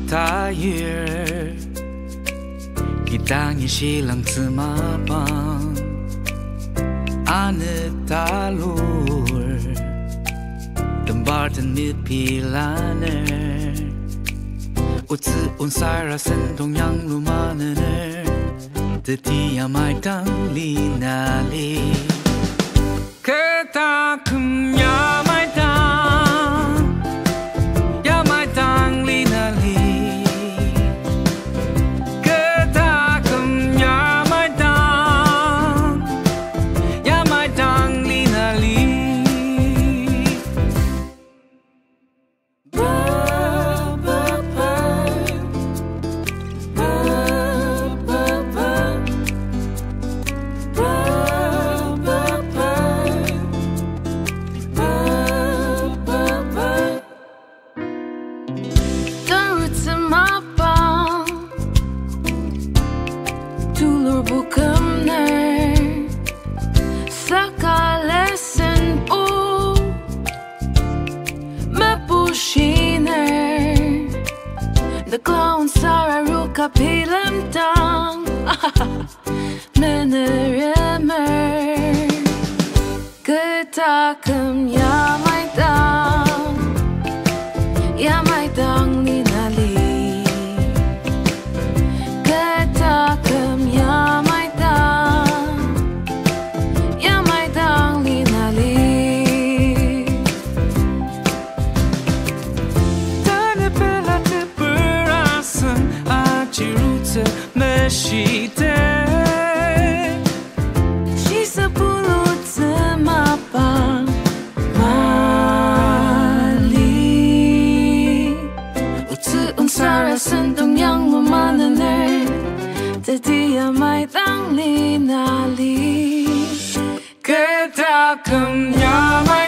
tayir Kidangi shilangtsu mapang talur Tembar dan mepilaner Otsu onsara sendong Yanglu manener Teti Yamai linua takum Yamai kumner Saka Mepushiner Nukla onsara roka Bilemdang Menuremer takum Yamai linali takum Yamai linali Tanu bela terperasan Tarotsu Mepushiner Si sepuluh mapang Otsu onsara sendong Yanglu manener Teti Yamai linali takum Yamai